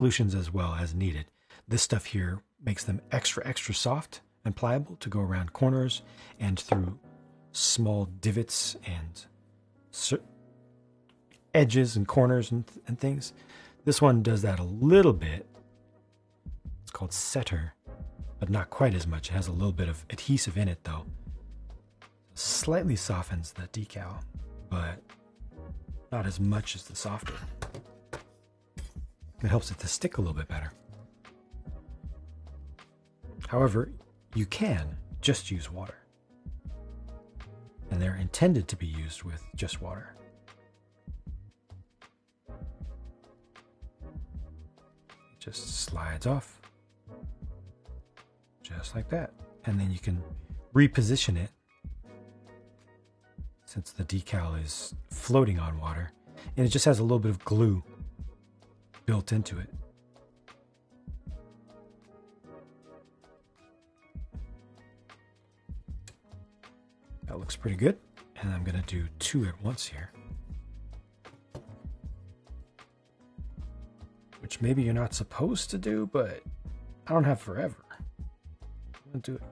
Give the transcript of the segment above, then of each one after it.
solutions as well as needed. This stuff here makes them extra soft and pliable to go around corners and through small divots and edges and corners and things. This one does that a little bit. It's called setter, but not quite as much. It has a little bit of adhesive in it though. Slightly softens the decal, but not as much as the softer. It helps it to stick a little bit better. However, you can just use water. And they're intended to be used with just water. It just slides off. Just like that. And then you can reposition it, since the decal is floating on water. And it just has a little bit of glue built into it. That looks pretty good. And I'm going to do 2 at once here. Which maybe you're not supposed to do, but I don't have forever. I'm going to do it.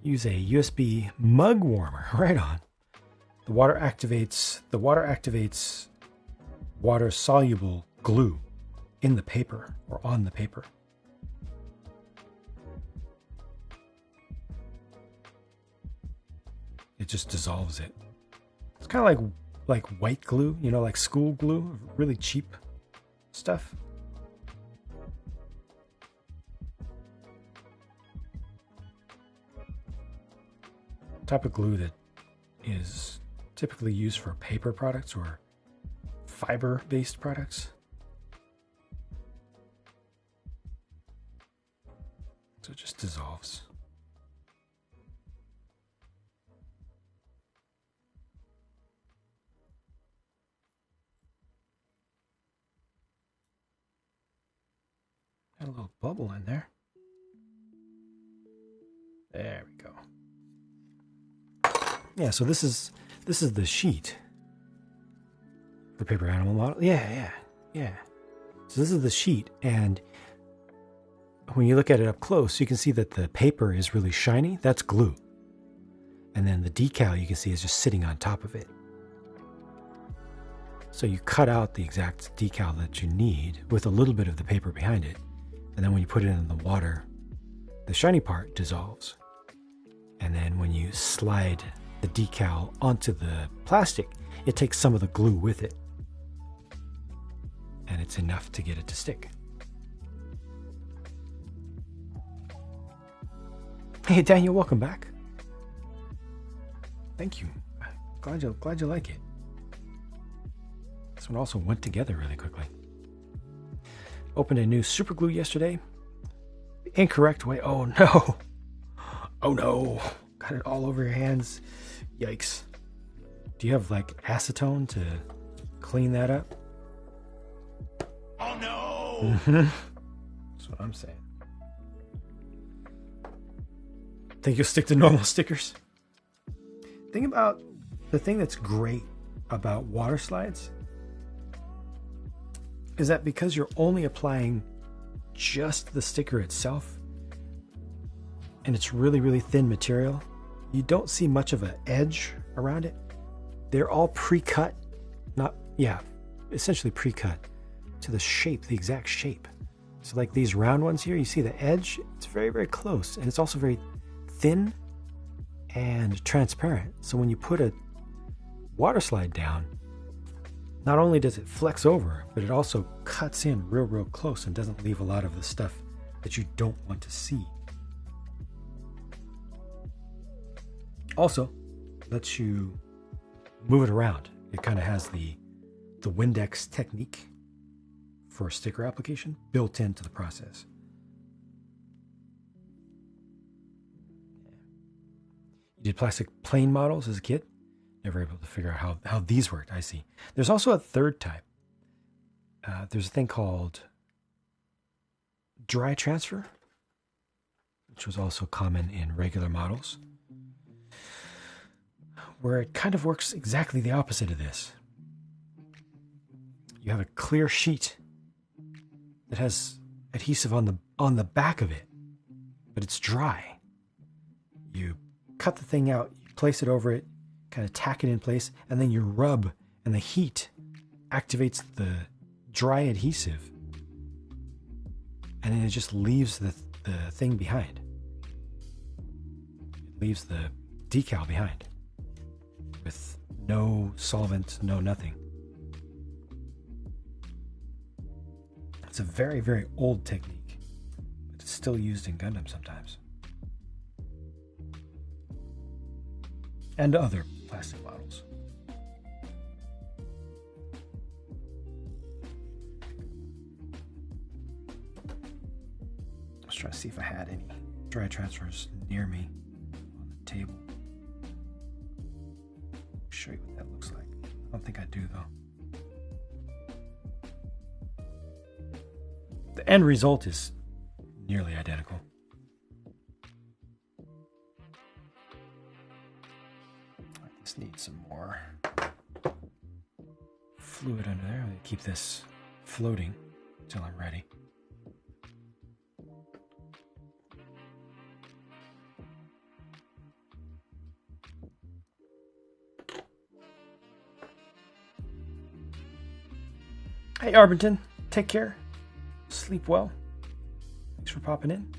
Use a USB mug warmer. Right on. The water activates water soluble glue in the paper or on the paper. It just dissolves it. It's kind of like white glue, you know, like school glue, really cheap stuff. Type of glue that is typically used for paper products or fiber-based products. So it just dissolves. Got a little bubble in there. There we go. Yeah, so this is the sheet for paper animal model. Yeah. So this is the sheet, and when you look at it up close, you can see that the paper is really shiny. That's glue. And then the decal you can see is just sitting on top of it. So you cut out the exact decal that you need with a little bit of the paper behind it. And then when you put it in the water, the shiny part dissolves. And then when you slide the decal onto the plastic, it takes some of the glue with it. And it's enough to get it to stick. Hey Daniel, welcome back. Thank you. Glad you like it. This one also went together really quickly. Opened a new super glue yesterday. The incorrect way. Oh no. Oh no. Got it all over your hands. Yikes. Do you have like acetone to clean that up? Oh no. Mm-hmm. That's what I'm saying. Think you'll stick to normal stickers? The thing that's great about water slides is that because you're only applying just the sticker itself, and it's really, really thin material, you don't see much of an edge around it. They're all pre-cut, essentially pre-cut to the shape, the exact shape. So like these round ones here, you see the edge, it's very, very close, and it's also very thin and transparent. So when you put a water slide down, not only does it flex over, but it also cuts in real, real close and doesn't leave a lot of the stuff that you don't want to see. Also, lets you move it around. It kind of has the Windex technique for a sticker application built into the process. You did plastic plane models as a kid? Never able to figure out how these worked. I see. There's also a third type. There's a thing called dry transfer, which was also common in regular models, where it kind of works exactly the opposite of this. You have a clear sheet that has adhesive on the back of it, but it's dry. You cut the thing out, you place it over it, kind of tack it in place, and then you rub, and the heat activates the dry adhesive, and then it just leaves the thing behind. It leaves the decal behind with no solvent, no nothing. It's a very, very old technique, but it's still used in Gundam sometimes. And other plastic models. I was trying to see if I had any dry transfers near me on the table. I'll show you what that looks like. I don't think I do, though. The end result is nearly identical. I just need some more fluid under there. I'm going to keep this floating until I'm ready. Hey, Arbington, take care. Sleep well. Thanks for popping in.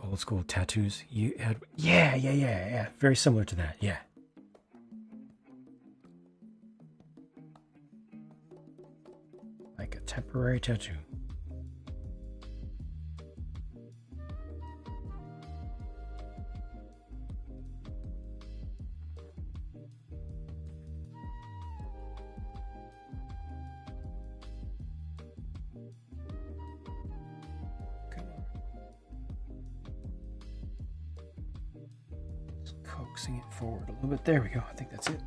Old school tattoos you had. Yeah. Very similar to that. Yeah. Like a temporary tattoo. Coaxing it forward a little bit. There we go. I think that's it.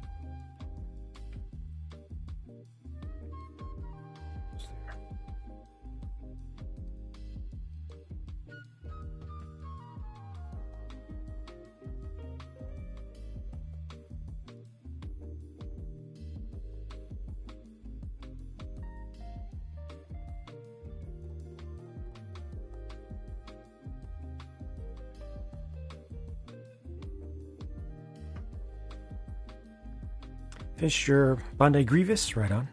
Finished your Bandai Grievous? Right on.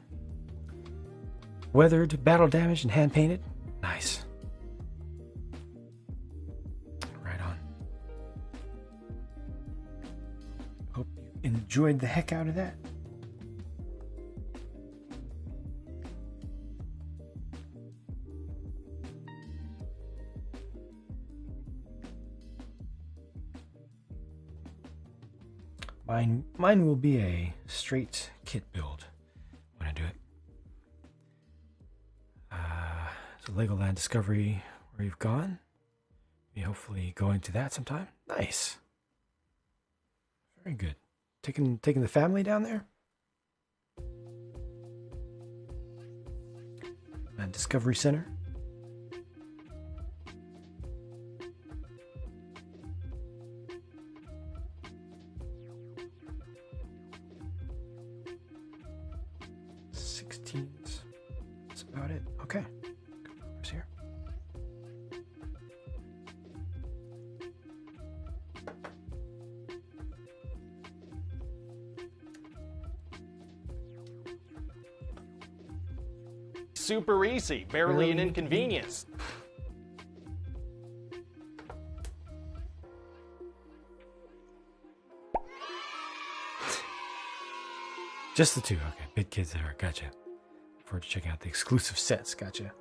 Weathered, battle damaged, and hand painted? Nice. Right on. Hope you enjoyed the heck out of that. Mine will be a straight kit build when I do it. So Legoland Discovery, where you've gone. Be hopefully going to that sometime. Nice. Very good. Taking the family down there? And Discovery Center. That's about it. Okay. Good progress here. Super easy, barely an inconvenience. Just the two. Okay, big kids there. Gotcha. Look forward to checking out the exclusive sets. Gotcha.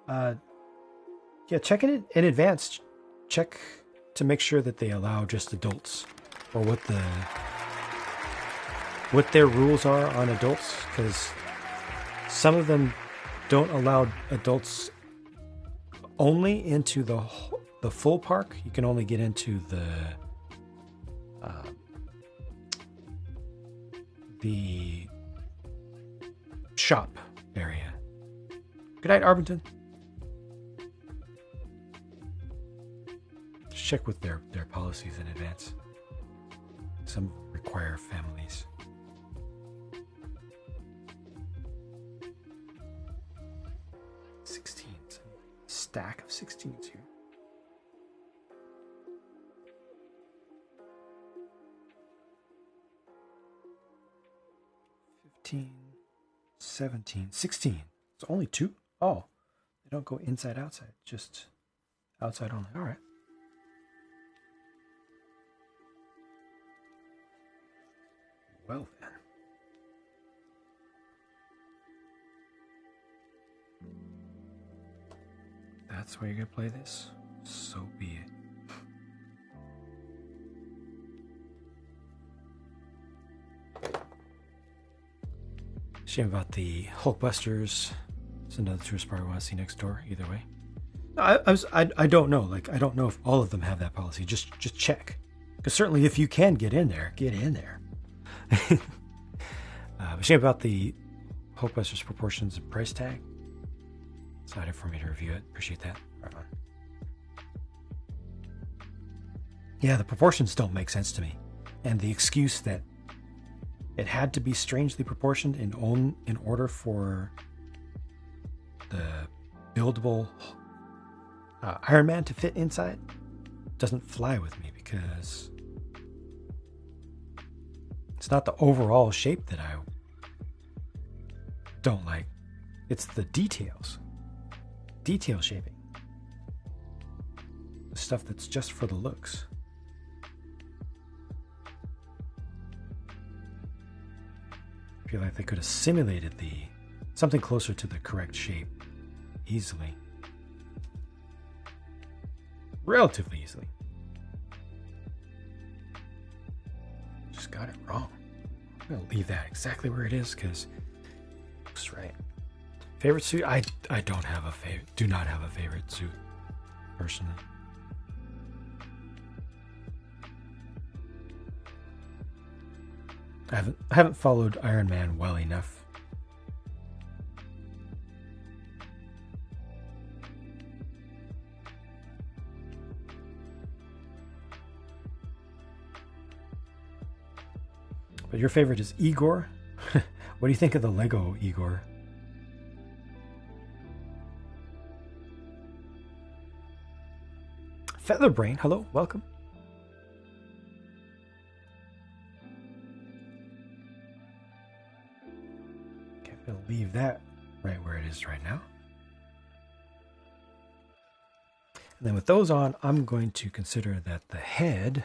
Yeah, checking it in advance. Check to make sure that they allow just adults, or what their rules are on adults, because some of them don't allow adults only into the full park. You can only get into the shop area. Good night, Arbenton. Just check with their policies in advance. Some require families. Stack of 16s here. $15, $17, $16. It's only two? Oh, they don't go inside, outside, just outside only. All right. Well then. That's why you're gonna play this? So be it. Shame about the Hulkbusters. It's another tourist bar I want to see next door. Either way, I don't know. Like, I don't know if all of them have that policy. Just check, because certainly if you can get in there, get in there. Shame about the Hulkbusters proportions and price tag. Excited for me to review it. Appreciate that. Right on. Yeah, the proportions don't make sense to me, and the excuse that it had to be strangely proportioned in order for the buildable Iron Man to fit inside doesn't fly with me, because it's not the overall shape that I don't like. It's the details. Detail shaping. The stuff that's just for the looks. I feel like they could have simulated something closer to the correct shape easily. Relatively easily. Just got it wrong. I'm going to leave that exactly where it is, because it looks right. Favorite suit? I don't have a favorite. Do not have a favorite suit, personally. I haven't followed Iron Man well enough. But your favorite is Igor? What do you think of the Lego Igor? Featherbrain, hello, welcome. Okay, I'm going to leave that right where it is right now. And then with those on, I'm going to consider that the head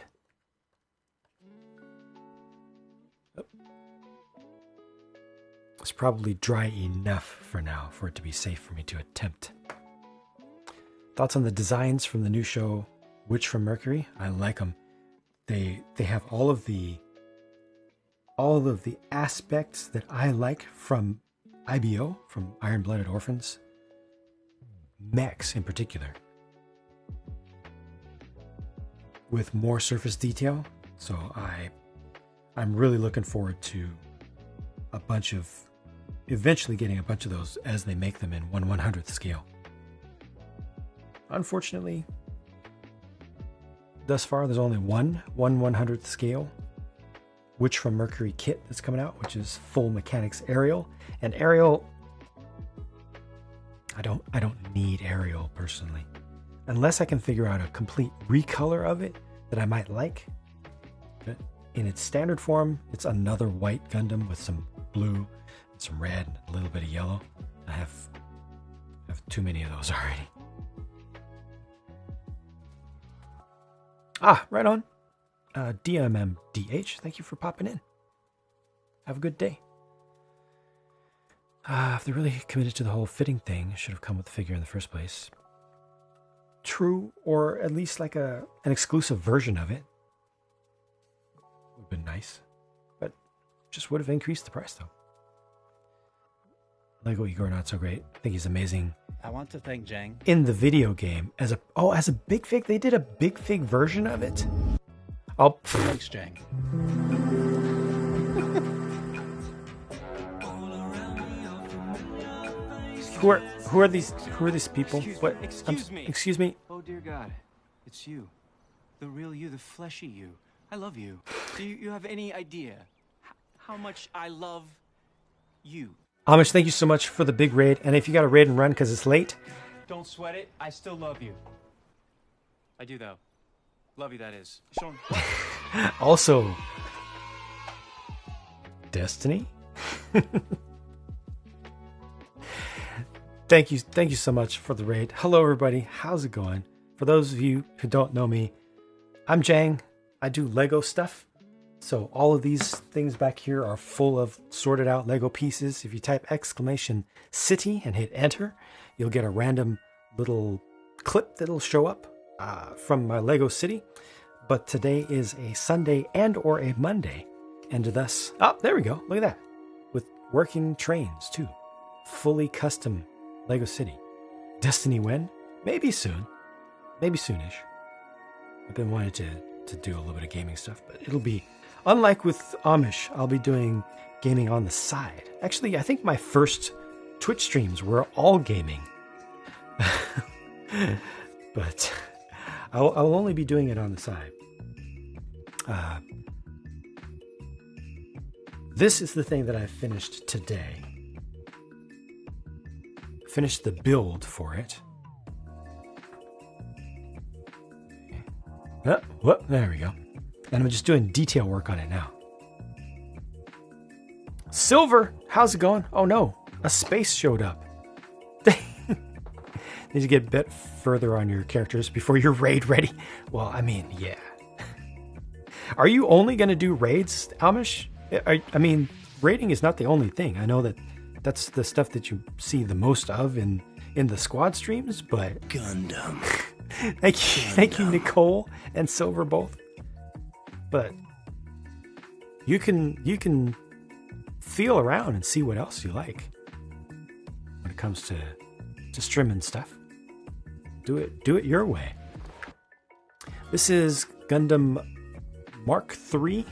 is probably dry enough for now for it to be safe for me to attempt. Thoughts on the designs from the new show Witch from Mercury? I like them. They have all of the aspects that I like from IBO, from Iron Blooded Orphans. Mechs in particular, with more surface detail. So I'm really looking forward to eventually getting a bunch of those as they make them in 1/100th scale. Unfortunately, thus far, there's only one 1/100th scale Witch from Mercury kit that's coming out, which is Full Mechanics Ariel. And Ariel, I don't need Ariel personally, unless I can figure out a complete recolor of it that I might like. But in its standard form, it's another white Gundam with some blue and some red and a little bit of yellow. I have too many of those already. Right on. DMMDH, thank you for popping in. Have a good day. If they're really committed to the whole fitting thing, it should have come with the figure in the first place. True, or at least like an exclusive version of it. Would have been nice. But just would have increased the price, though. Lego Igor, not so great. I think he's amazing. I want to thank Jang. In the video game, as a big fig. They did a big fig version of it. Oh, Thanks, Jang. Who are these people? Excuse me. Oh dear God, it's you, the real you, the fleshy you. I love you. Do you have any idea how much I love you? Amish, thank you so much for the big raid. And if you got a raid and run because it's late, Don't sweat it. I still love you. I do though. Love you, that is. Sean. also Destiny. Thank you so much for the raid. Hello everybody, how's it going? For those of you who don't know me, I'm Jang. I do Lego stuff. So all of these things back here are full of sorted out Lego pieces. If you type !city and hit enter, you'll get a random little clip that'll show up from my Lego city. But today is a Sunday and or a Monday. And thus, there we go. Look at that. With working trains too. Fully custom Lego City. Destiny when? Maybe soon. Maybe soonish. I've been wanting to do a little bit of gaming stuff, but it'll be, unlike with Amish, I'll be doing gaming on the side. Actually, I think my first Twitch streams were all gaming. But I'll only be doing it on the side. This is the thing that I finished today. Finished the build for it. There we go. And I'm just doing detail work on it now. Silver, how's it going? Oh no, a space showed up. Need to get a bit further on your characters before you're raid ready. Well, I mean, yeah. Are you only going to do raids, Amish? I mean, raiding is not the only thing. I know that's the stuff that you see the most of in the squad streams, but Gundam. Thank you, Nicole and Silver both. But you can feel around and see what else you like when it comes to streaming stuff. Do it your way. This is Gundam Mark III.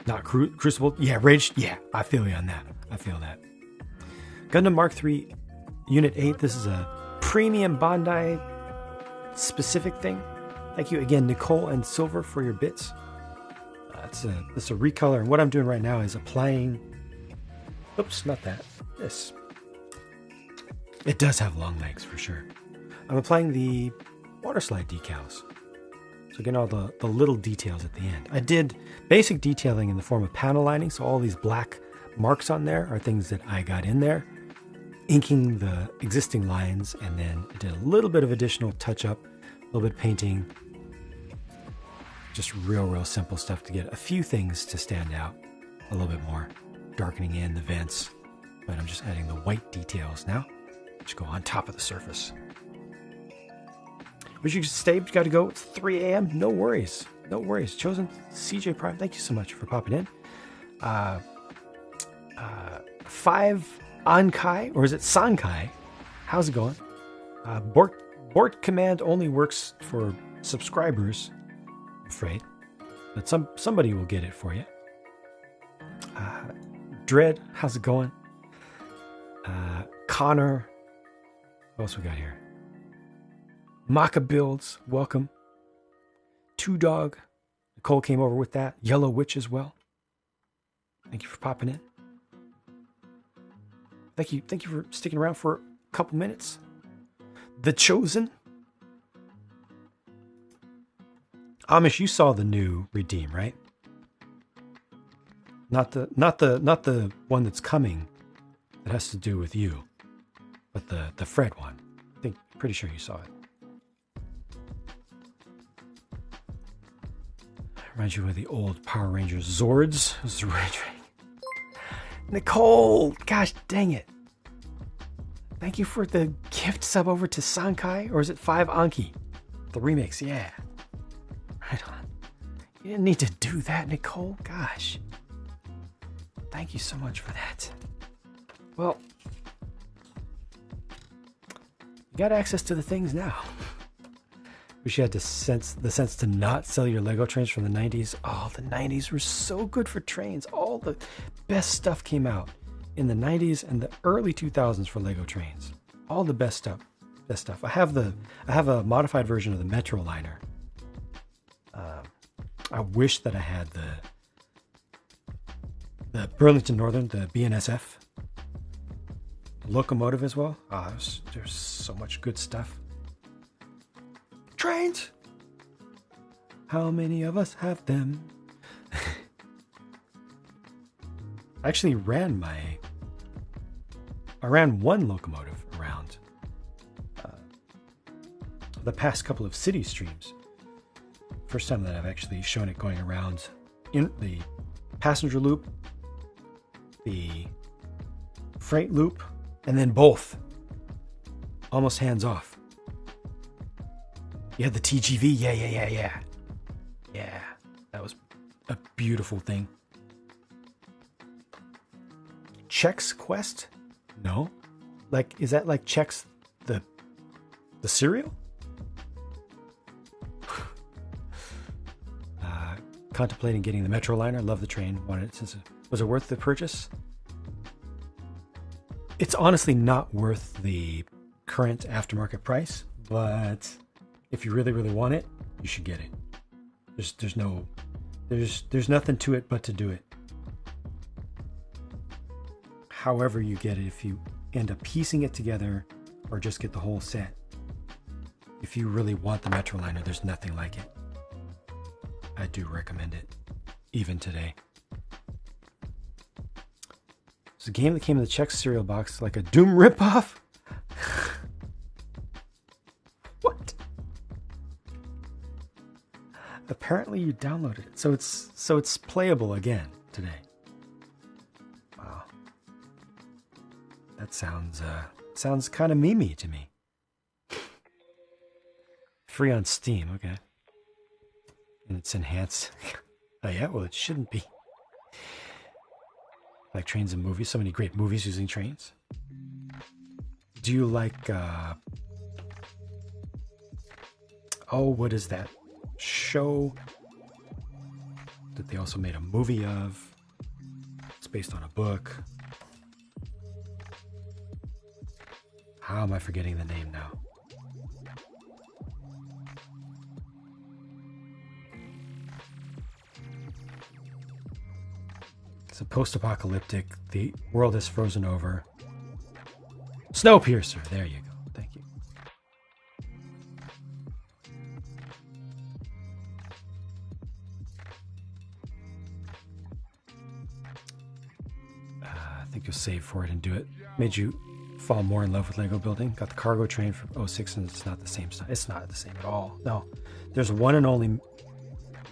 Not Crucible. Yeah, Rage. Yeah, I feel you on that. I feel that. Gundam Mark III Unit 8. This is a premium Bandai specific thing. Thank you again, Nicole and Silver, for your bits. It's a recolor. And what I'm doing right now is applying... Oops, not that. This. It does have long legs for sure. I'm applying the water slide decals. So getting all the little details at the end. I did basic detailing in the form of panel lining, so all these black marks on there are things that I got in there, inking the existing lines, and then I did a little bit of additional touch-up, a little bit of painting, just real simple stuff to get a few things to stand out a little bit more, darkening in the vents, but I'm just adding the white details now, which go on top of the surface. Wish you could stay, but you got to go. It's 3 a.m. No worries. No worries. Chosen CJ Prime, thank you so much for popping in. 5 Ankai, or is it Sankai? How's it going? Board command only works for subscribers, I'm afraid. But somebody will get it for you. Dread, how's it going? Connor. What else we got here? Maka Builds, welcome. Two Dog, Nicole came over with that. Yellow Witch as well. Thank you for popping in. Thank you for sticking around for a couple minutes. The Chosen. Amish, you saw the new Redeem, right? Not the one that's coming that has to do with you, but the Fred one. Pretty sure you saw it. Reminds you of the old Power Rangers Zords. Nicole! Gosh dang it. Thank you for the gift sub over to Sankai, or is it 5 Anki? The remix, yeah. Right on. You didn't need to do that, Nicole. Gosh. Thank you so much for that. Well, you got access to the things now. Wish you had the sense to not sell your Lego trains from the 90s. Oh, the 90s were so good for trains. All the best stuff came out in the 90s and the early 2000s for Lego trains. All the best stuff. I have a modified version of the Metroliner. I wish that I had the Burlington Northern, the BNSF locomotive as well. There's so much good stuff. Trains. How many of us have them? I actually ran one locomotive around the past couple of city streams. First time that I've actually shown it going around in the passenger loop, the freight loop, and then both. Almost hands off. You had the TGV, yeah. Yeah, that was a beautiful thing. Chex Quest? No. Is that like Chex the cereal? Contemplating getting the Metroliner. Love the train. Wanted it was it worth the purchase? It's honestly not worth the current aftermarket price, but if you really, really want it, you should get it. There's nothing to it but to do it. However you get it, if you end up piecing it together or just get the whole set, if you really want the Metroliner, there's nothing like it. I do recommend it, even today. It's a game that came in the Chex cereal box, like a Doom ripoff. What? Apparently you downloaded it, so it's playable again today. Wow, that sounds kind of memey to me. Free on Steam, okay. And it's enhanced. Oh yeah, well it shouldn't be. Like trains and movies, so many great movies using trains. Do you like what is that show that they also made a movie of? It's based on a book. How am I forgetting the name now? It's a post-apocalyptic. The world has frozen over. Snowpiercer. There you go. Thank you. I think you'll save for it and do it. Made you fall more in love with Lego building. Got the cargo train from 06 and it's not the same stuff. It's not the same at all. No. There's one and only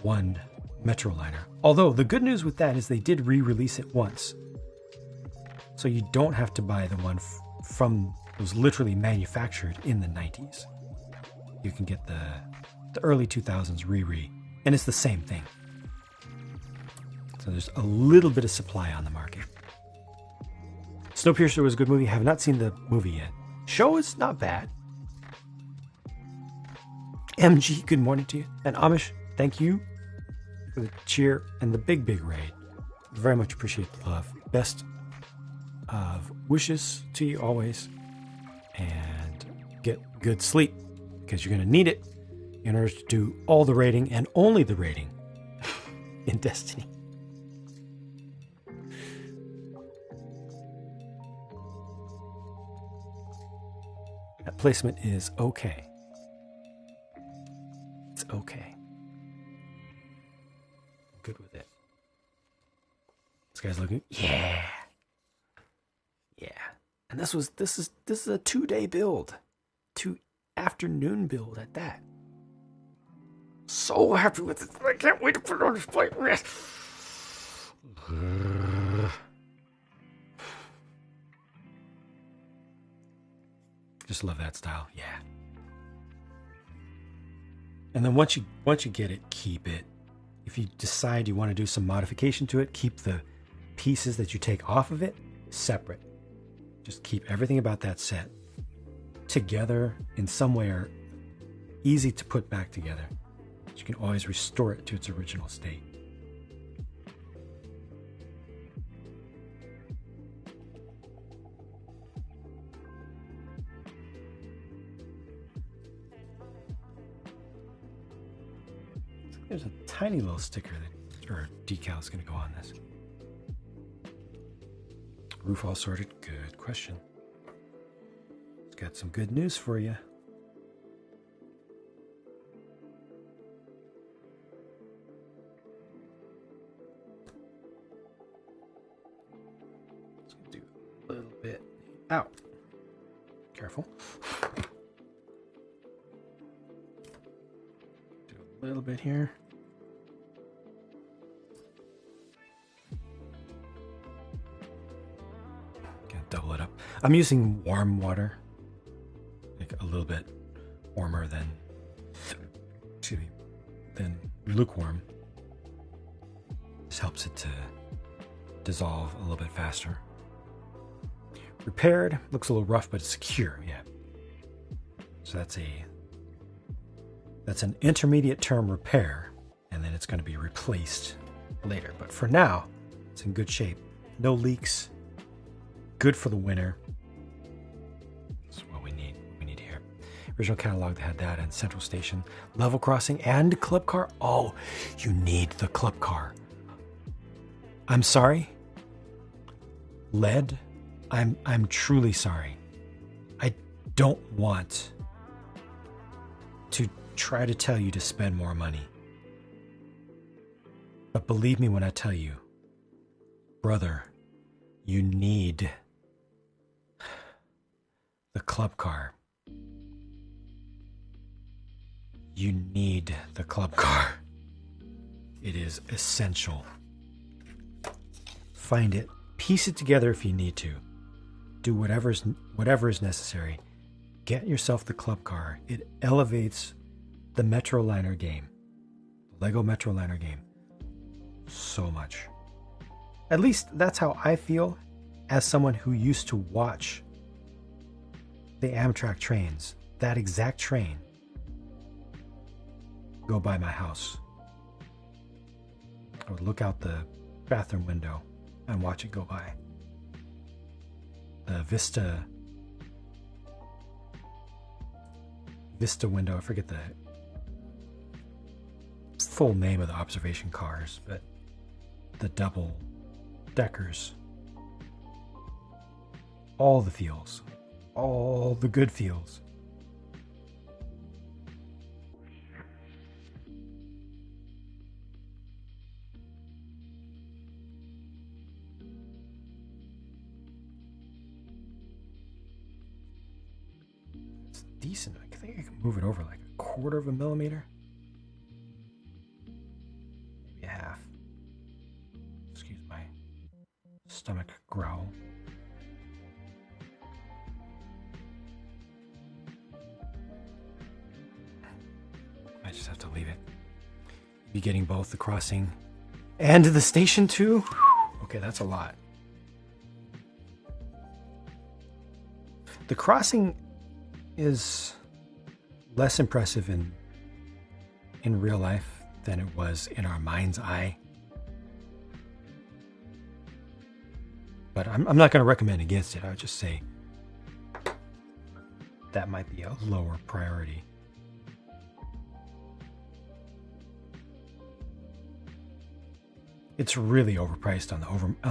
one Metroliner. Although the good news with that is they did re-release it once. So you don't have to buy the one from it was literally manufactured in the 90s. You can get the early 2000s re, and it's the same thing. So there's a little bit of supply on the market. Snowpiercer was a good movie. I have not seen the movie yet. Show is not bad. MG, good morning to you. And Amish, thank you for the cheer and the big raid. Very much appreciate the love. Best of wishes to you always. And get good sleep because you're going to need it in order to do all the raiding and only the raiding in Destiny. That placement is okay. It's okay. Good with it. This guy's looking. Yeah. And this is a 2-day build. 2 afternoon build at that. So happy with it. I can't wait to put it on display. Just love that style. Yeah. And then once you get it, keep it. If you decide you want to do some modification to it, keep the pieces that you take off of it separate. Just keep everything about that set together in some way or easy to put back together. You can always restore it to its original state. There's a tiny little sticker or decal that's going to go on this. Roof all sorted? Good question. It's got some good news for you. Let's do a little bit. Ow. Careful. Do a little bit here. Double it up. I'm using warm water, like a little bit warmer than lukewarm. This helps it to dissolve a little bit faster. Repaired, looks a little rough, but it's secure. Yeah. So that's an intermediate term repair, and then it's going to be replaced later. But for now, it's in good shape. No leaks. Good for the winter. That's what we need. Here. Original catalog that had that and Central Station, level crossing, and club car. Oh, you need the club car. I'm sorry. Lead. I'm truly sorry. I don't want to try to tell you to spend more money. But believe me when I tell you, brother, you need the club car. You need the club car. It is essential. Find it. Piece it together if you need to. Do whatever is necessary. Get yourself the club car. It elevates the Metroliner game. Lego Metroliner game. So much. At least that's how I feel as someone who used to watch the Amtrak trains, that exact train, go by my house. I would look out the bathroom window and watch it go by. The Vista window, I forget the full name of the observation cars, but the double deckers, all the feels, all the good feels. It's decent. I think I can move it over like a quarter of a millimeter, maybe a half. Excuse my stomach growl. I just have to leave it. Be getting both the crossing and the station too. Okay, that's a lot. The crossing is less impressive in real life than it was in our mind's eye. But I'm not going to recommend against it. I would just say that might be a lower priority. It's really overpriced on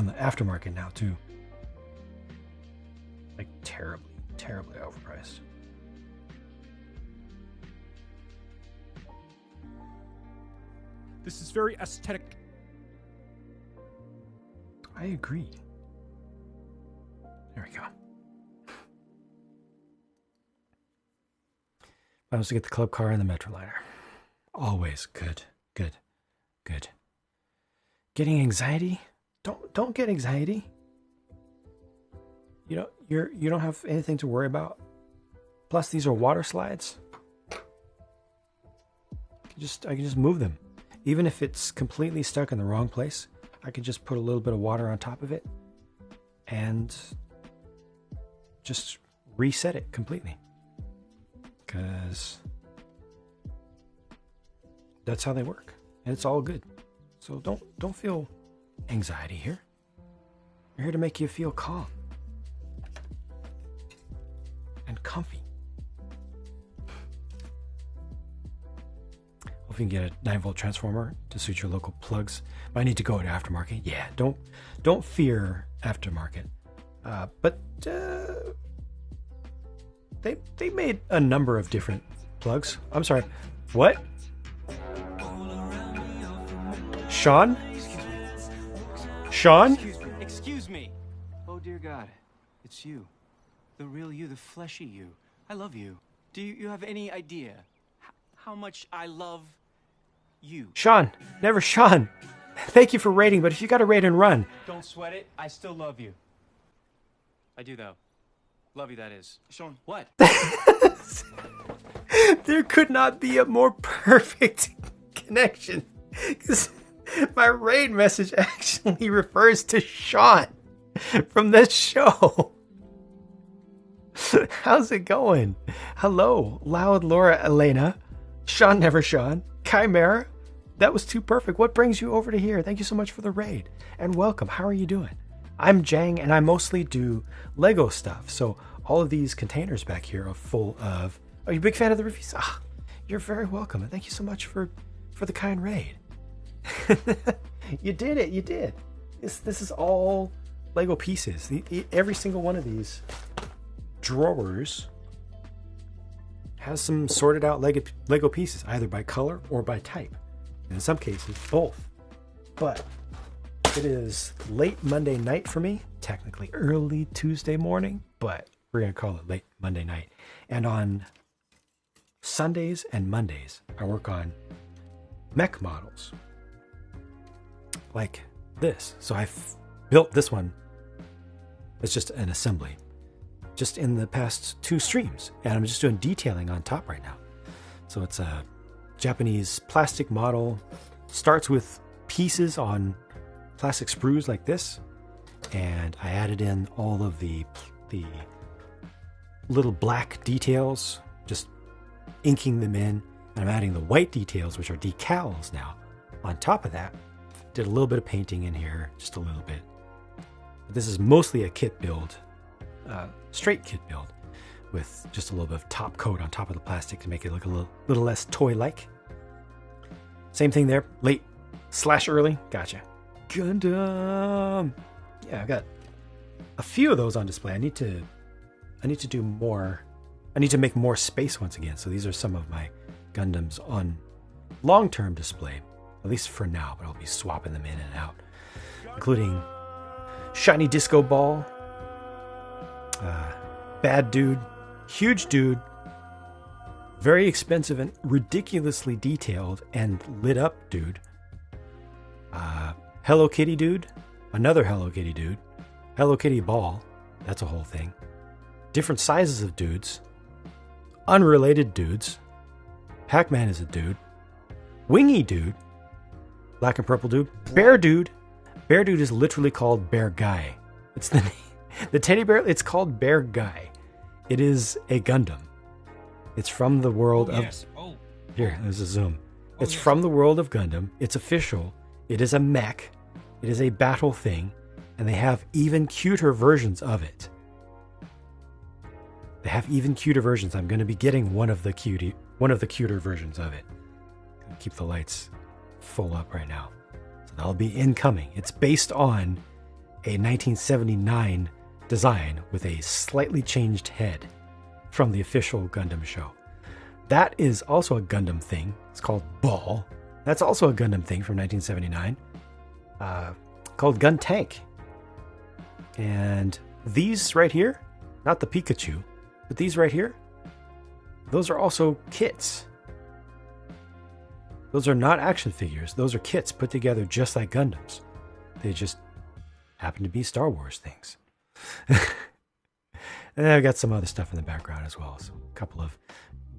the aftermarket now too. Like terribly overpriced. This is very aesthetic. I agree. There we go. I was to get the club car and the Metroliner. Always good, good, good. Getting anxiety? Don't get anxiety. You know, you don't have anything to worry about. Plus, these are water slides. I can just move them. Even if it's completely stuck in the wrong place, I can just put a little bit of water on top of it and just reset it completely. Because that's how they work. And it's all good. So don't feel anxiety here. We're here to make you feel calm and comfy. If you can get a 9-volt transformer to suit your local plugs, but I need to go to aftermarket. Yeah, don't fear aftermarket. But they made a number of different plugs. I'm sorry, what? Sean? Sean? Excuse me. Oh dear God, it's you, the real you, the fleshy you. I love you. Do you have any idea how much I love you? Sean, never Sean. Thank you for rating, but if you got to rate and run. Don't sweat it. I still love you. I do though. Love you, that is. Sean, what? There could not be a more perfect connection. Because my raid message actually refers to Sean from this show. How's it going? Hello, Loud Laura Elena, Sean Never Sean, Chimera. That was too perfect. What brings you over to here? Thank you so much for the raid and welcome. How are you doing? I'm Jang and I mostly do Lego stuff. So all of these containers back here are full of... Are you a big fan of the reviews? Ah, you're very welcome. And thank you so much for the kind raid. You did it. You did. This is all Lego pieces. Every single one of these drawers has some sorted out Lego pieces, either by color or by type. In some cases, both. But it is late Monday night for me, technically early Tuesday morning, but we're going to call it late Monday night. And on Sundays and Mondays, I work on mech models like this. So I've built this one. It's just an assembly just in the past 2 streams. And I'm just doing detailing on top right now. So it's a Japanese plastic model. Starts with pieces on plastic sprues like this. And I added in all of the little black details, just inking them in. And I'm adding the white details, which are decals now. On top of that, did a little bit of painting in here, just a little bit. But this is mostly a kit build, straight kit build, with just a little bit of top coat on top of the plastic to make it look a little less toy-like. Same thing there, late/early. Gotcha. Gundam. Yeah, I've got a few of those on display. I need to do more. I need to make more space once again. So these are some of my Gundams on long-term display, at least for now, but I'll be swapping them in and out, including Shiny Disco Ball, Bad Dude, Huge Dude, very expensive and ridiculously detailed and lit up dude, Hello Kitty Dude, another Hello Kitty Dude, Hello Kitty Ball, that's a whole thing, different sizes of dudes, unrelated dudes, Pac-Man is a dude, Wingy Dude, Black and Purple Dude, Bear Dude. Bear Dude is literally called Bear Guy. It's the teddy bear. It's called Bear Guy. It is a Gundam. It's from the world of... Yes. Oh. Here, there's a zoom. It's from the world of Gundam. It's official. It is a mech. It is a battle thing. And they have even cuter versions of it. They have even cuter versions. I'm going to be getting one of the cuter versions of it. Keep the lights full up right now. So that'll be incoming. It's based on a 1979 design with a slightly changed head from the official Gundam show. That is also a Gundam thing. It's called Ball. That's also a Gundam thing from 1979 called Gun Tank. And these right here, not the Pikachu, but these right here, those are also kits. Those are not action figures. Those are kits put together just like Gundams. They just happen to be Star Wars things. And I've got some other stuff in the background as well. So a couple of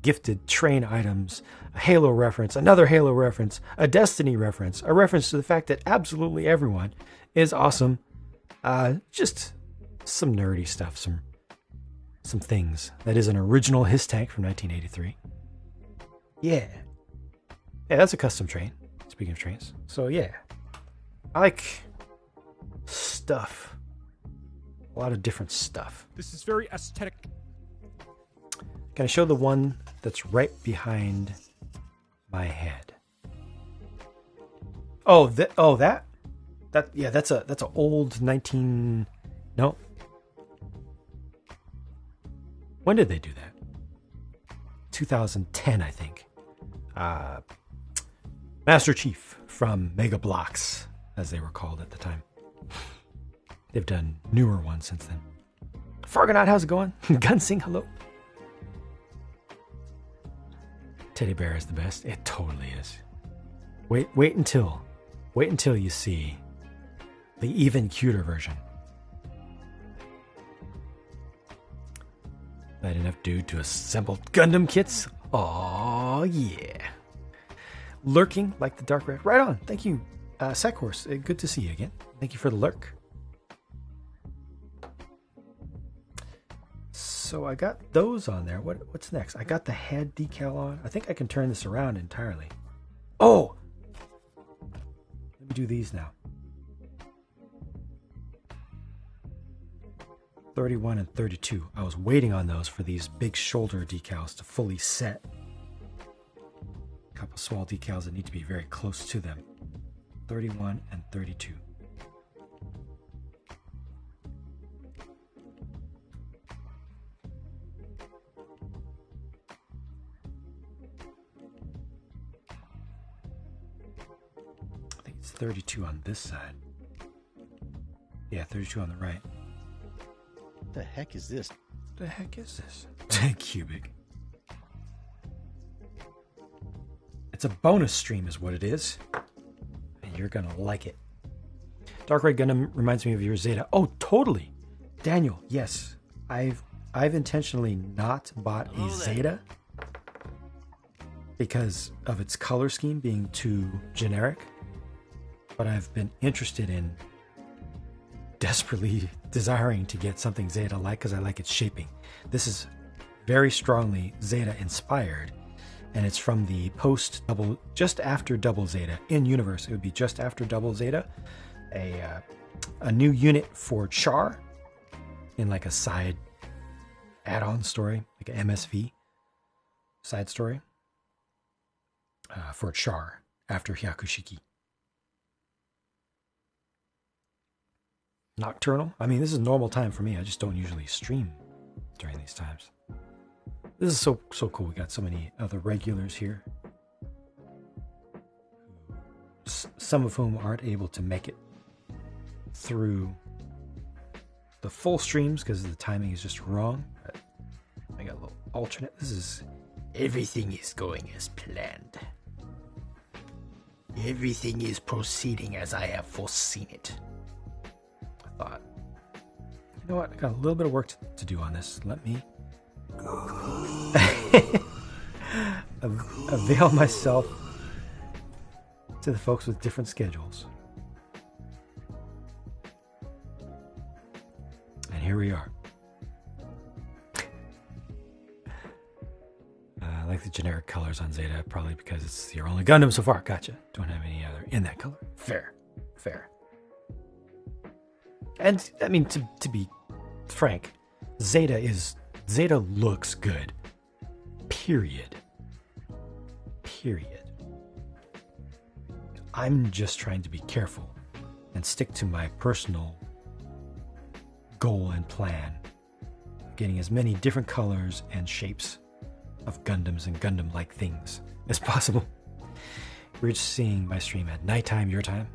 gifted train items, a Halo reference, another Halo reference, a Destiny reference, a reference to the fact that absolutely everyone is awesome. Just some nerdy stuff, some things. That is an original His Tank from 1983. Yeah, that's a custom train. Speaking of trains. So yeah, I like stuff. A lot of different stuff. This is very aesthetic. Can I show the one that's right behind my head? Oh, that. Yeah, that's a old 19. No. When did they do that? 2010, I think. Master Chief from Mega Bloks, as they were called at the time. They've done newer ones since then. Fargonaut, how's it going? Gunsing, hello. Teddy bear is the best. It totally is. Wait until you see the even cuter version. Not enough dude to assemble Gundam kits. Oh yeah. Lurking like the dark red. Right on. Thank you, Sackhorse. Good to see you again. Thank you for the lurk. So I got those on there. What's next? I got the head decal on. I think I can turn this around entirely. Oh! Let me do these now. 31 and 32. I was waiting on those for these big shoulder decals to fully set. A couple small decals that need to be very close to them. 31 and 32. I think it's 32 on this side. Yeah, 32 on the right. What the heck is this? What the heck is this? Cubic. It's a bonus stream is what it is. And you're gonna like it. Dark Red Gundam reminds me of your Zeta. Oh, totally. Daniel, yes. I've intentionally not bought a Zeta because of its color scheme being too generic. But I've been interested in desperately desiring to get something Zeta-like because I like its shaping. This is very strongly Zeta inspired, and it's from the just after Double Zeta in universe. It would be just after Double Zeta, a new unit for Char in like a side add-on story, like an MSV side story for Char after Hyakushiki. Nocturnal. I mean, this is normal time for me. I just don't usually stream during these times. This is so cool. We got so many other regulars here, some of whom aren't able to make it through the full streams because the timing is just wrong. But I got a little alternate. Everything is going as planned. Everything is proceeding as I have foreseen it. I thought, you know what? I got a little bit of work to do on this. Let me avail myself to the folks with different schedules. And here we are. I like the generic colors on Zeta, probably because it's your only Gundam so far. Gotcha. Don't have any other in that color. Fair. And I mean, to be frank, Zeta looks good. Period. I'm just trying to be careful and stick to my personal goal and plan, getting as many different colors and shapes of Gundams and Gundam-like things as possible. We're just seeing my stream at nighttime, your time.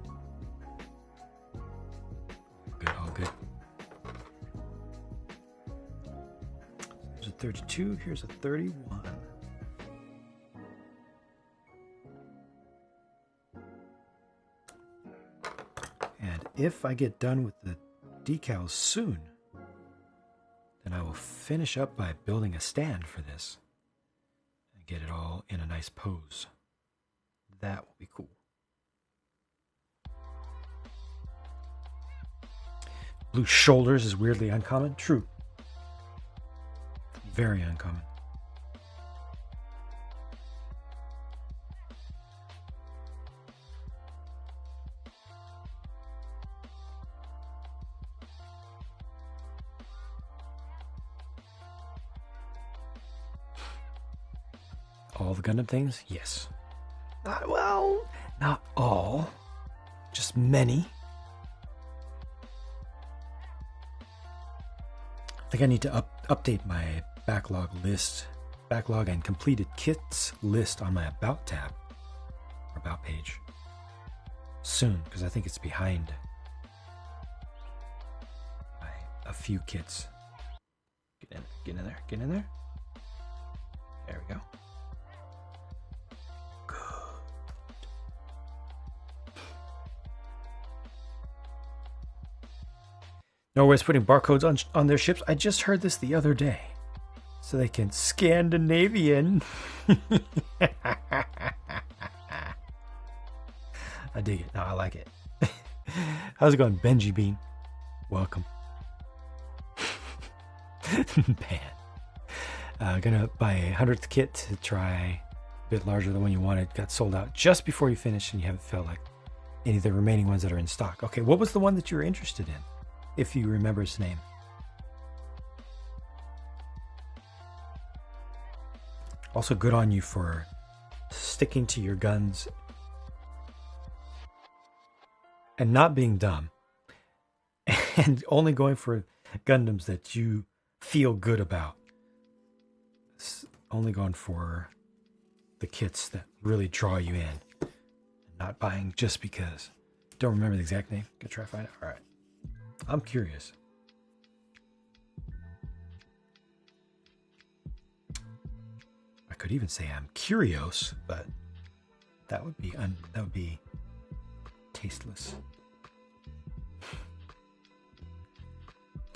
All good. There's a 32, here's a 31. if I get done with the decals soon, then I will finish up by building a stand for this and get it all in a nice pose. That will be cool. Blue shoulders is weirdly uncommon. True. Very uncommon. All the Gundam things? Yes. Not all. Just many. I think I need to update my backlog and completed kits list on my About tab, or About page, soon, because I think it's behind by a few kits. Get in there. There we go. Norway's putting barcodes on their ships. I just heard this the other day. So they can Scandinavian. I dig it. No, I like it. How's it going, Benji Bean? Welcome. Bad. Gonna buy a 100th kit to try a bit larger than the one you wanted. Got sold out just before you finished and you haven't felt like any of the remaining ones that are in stock. Okay, what was the one that you were interested in? If you remember his name. Also good on you for sticking to your guns and not being dumb and only going for Gundams that you feel good about. Only going for the kits that really draw you in and not buying just because. Don't remember the exact name. Gonna try to find it. All right. I'm curious. I could even say I'm curious, but that would be tasteless.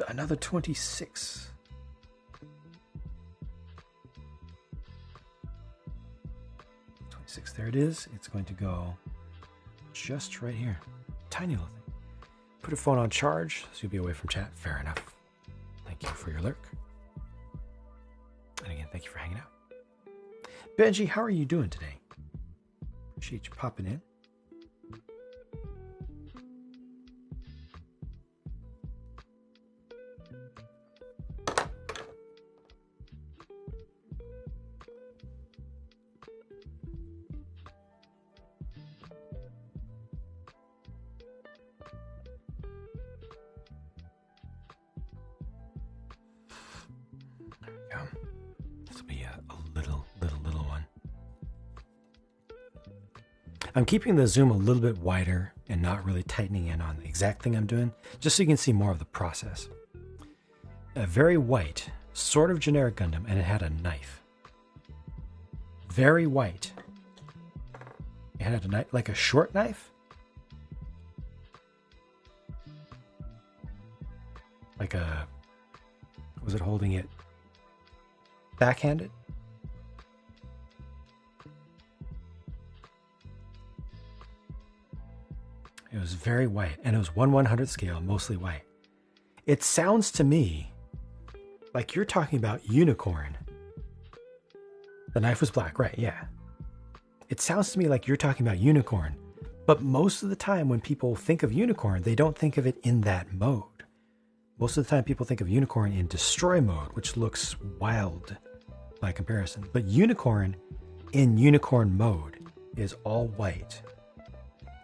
Another 26. 26. There it is. It's going to go just right here. Tiny little thing. Put a phone on charge, so you'll be away from chat. Fair enough. Thank you for your lurk. And again, thank you for hanging out. Benji, how are you doing today? Appreciate you popping in. I'm keeping the zoom a little bit wider and not really tightening in on the exact thing I'm doing, just so you can see more of the process. A very white, sort of generic Gundam, and it had a knife. Very white. It had a knife, like a short knife. Like a, was it holding it backhanded? It was very white, and it was 1/100th scale, mostly white. It sounds to me like you're talking about unicorn. The knife was black, right? Yeah. It sounds to me like you're talking about unicorn, but most of the time when people think of unicorn, they don't think of it in that mode. Most of the time people think of unicorn in destroy mode, which looks wild by comparison. But unicorn in unicorn mode is all white.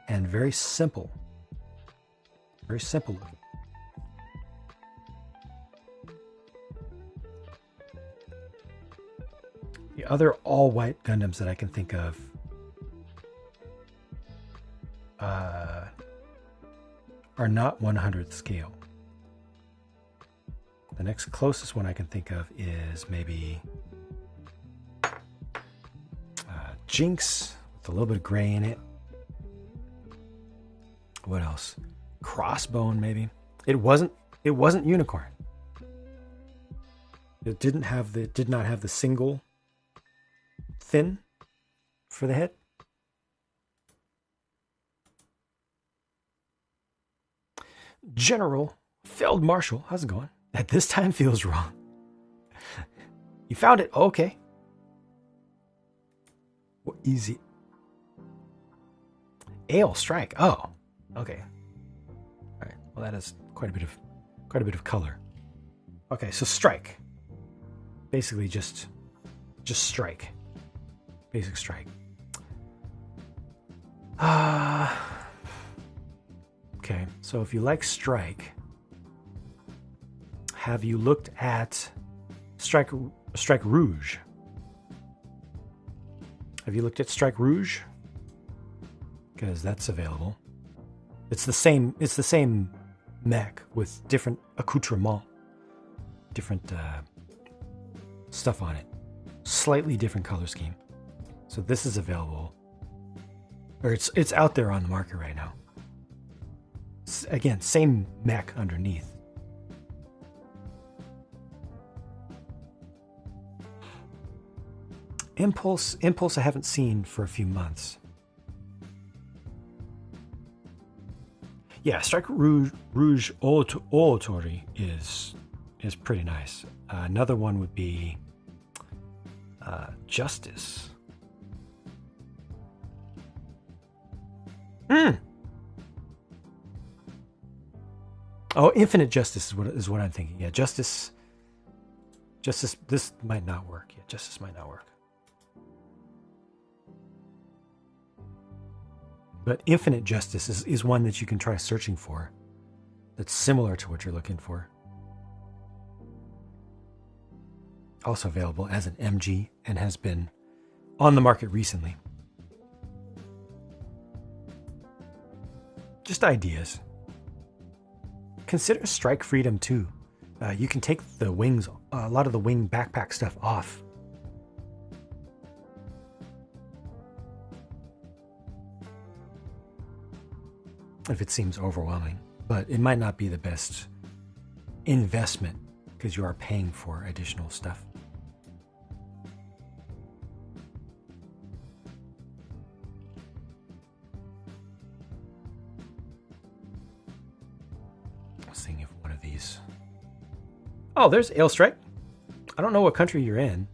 And very simple. Very simple looking. The other all-white Gundams that I can think of are not 100th scale. The next closest one I can think of is maybe Jinx with a little bit of gray in it. What else? crossbone, maybe. It wasn't unicorn. It did not have the single fin for the head. General Feld Marshal, how's it going? At this time feels wrong. You found it. Okay. What is it? Ale strike. Oh, okay. All right. Well, that is quite a bit of color. Okay, so strike. Basically, just strike. Basic strike. Okay, so if you like strike, have you looked at Strike Rouge? Have you looked at Strike Rouge? Because that's available. It's the same mech with different accoutrements, different stuff on it, slightly different color scheme. So this is available, or it's out there on the market right now. Again, same mech underneath. Impulse I haven't seen for a few months. Yeah, Strike Rouge Oratori is pretty nice. Another one would be Justice. Oh, Infinite Justice is what I'm thinking. Yeah, Justice. This might not work. Yeah, Justice might not work. But Infinite Justice is one that you can try searching for. That's similar to what you're looking for. Also available as an MG and has been on the market recently. Just ideas. Consider Strike Freedom too. You can take the wings, a lot of the wing backpack stuff off. If it seems overwhelming, but it might not be the best investment because you are paying for additional stuff. Seeing if one of these. Oh, there's Ale Strike. I don't know what country you're in,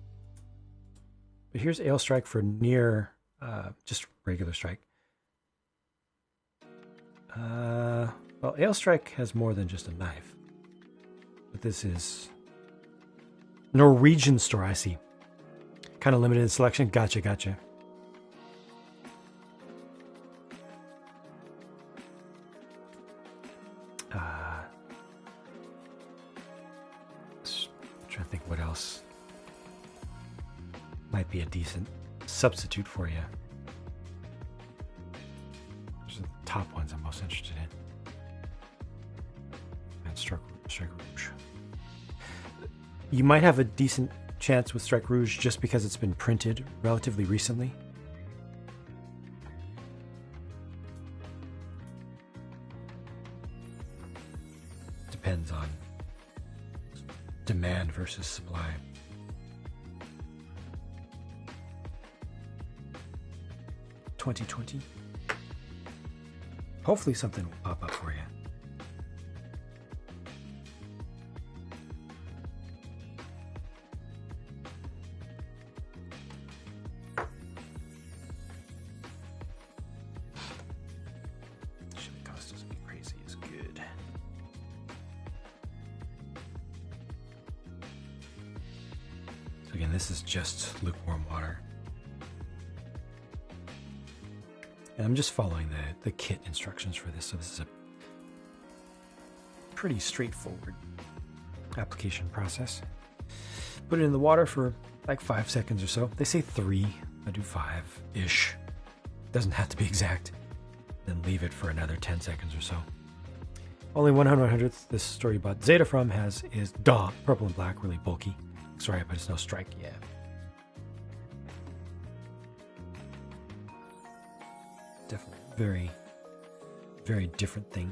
but here's Ale Strike for near just regular strike. Well, Ale Strike has more than just a knife, but this is Norwegian store. I see. Kind of limited selection. Gotcha. Trying to think what else might be a decent substitute for you. Those are the top ones I'm most interested in. And Strike Rouge. You might have a decent chance with Strike Rouge just because it's been printed relatively recently. Depends on demand versus supply. $2020. Hopefully something will pop up for you. Shipping cost doesn't be crazy, it's good. So again, this is just lukewarm water. And I'm just following the kit instructions for this, so this is a pretty straightforward application process. Put it in the water for like 5 seconds or so. They say 3, I do 5-ish. Doesn't have to be exact. Then leave it for another 10 seconds or so. Only 1/100th this store you bought Zeta from is purple and black, really bulky. Sorry, but it's no strike yet. Definitely very, very different thing.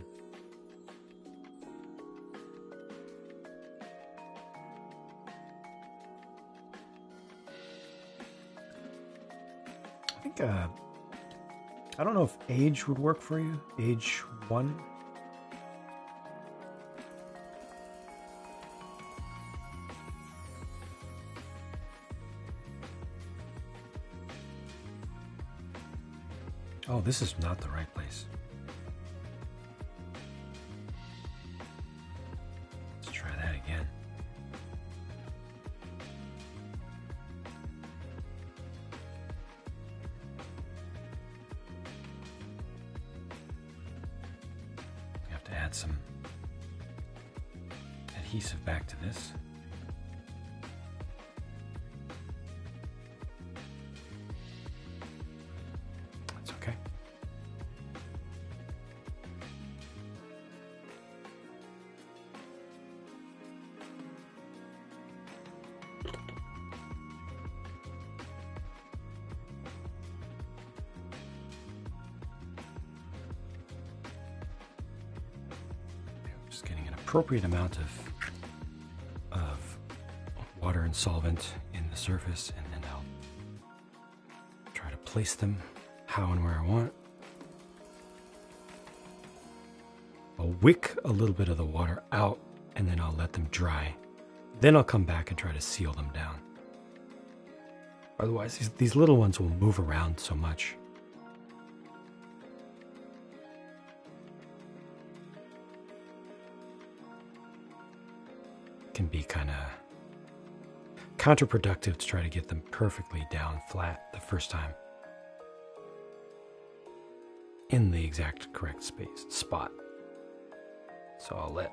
think I don't know if age would work for you. Age 1. Oh, this is not the right place. Let's try that again. We have to add some adhesive back to this. Okay. Just getting an appropriate amount of water and solvent in the surface, and then I'll try to place them how and where I want. I'll wick a little bit of the water out and then I'll let them dry. Then I'll come back and try to seal them down. Otherwise, these little ones will move around so much. It can be kind of counterproductive to try to get them perfectly down flat the first time in the exact correct spot. So I'll let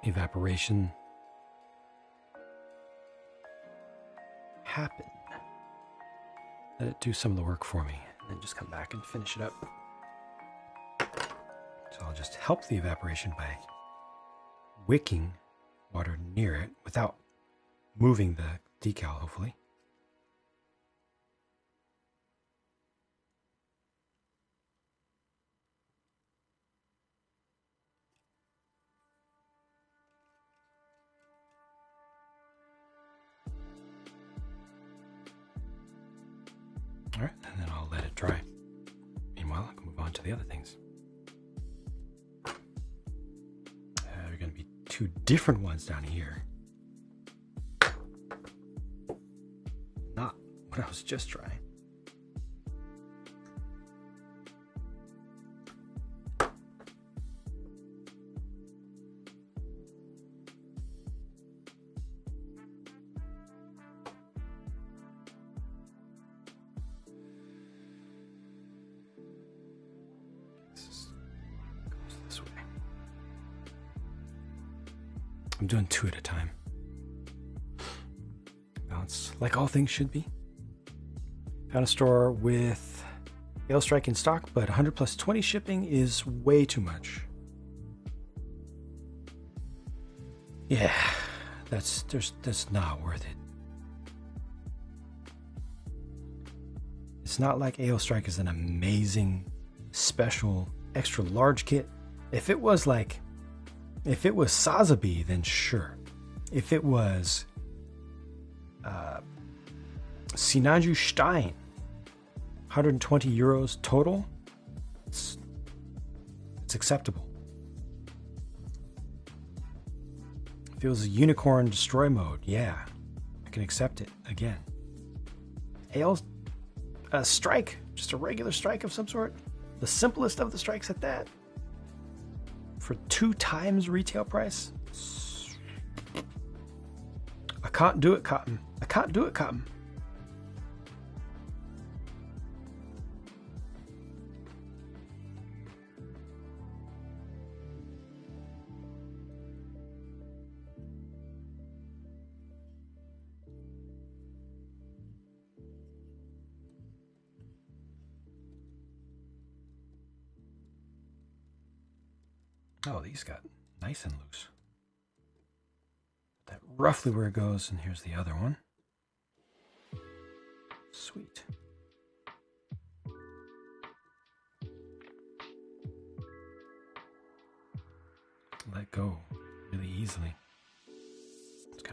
evaporation happen. Let it do some of the work for me, and then just come back and finish it up. So I'll just help the evaporation by wicking water near it without moving the decal, hopefully. All right, and then I'll let it dry. Meanwhile, I can move on to the other things. There are going to be two different ones down here. Not what I was just trying. This way. I'm doing 2 at a time. Balance, like all things should be. Found a store with Ale Strike in stock, but 100 plus 20 shipping is way too much. Yeah, that's not worth it. It's not like Ale Strike is an amazing, special, extra large kit. If it was Sazabi, then sure. If it was Sinanju Stein, 120 euros total, it's acceptable. If it was a Unicorn Destroy mode, yeah, I can accept it again. Ale Strike, just a regular strike of some sort, the simplest of the strikes at that, for 2 times retail price. I can't do it, Cotton. I can't do it, Cotton. Oh, these got nice and loose. That roughly where it goes, and here's the other one. Sweet. Let go really easily.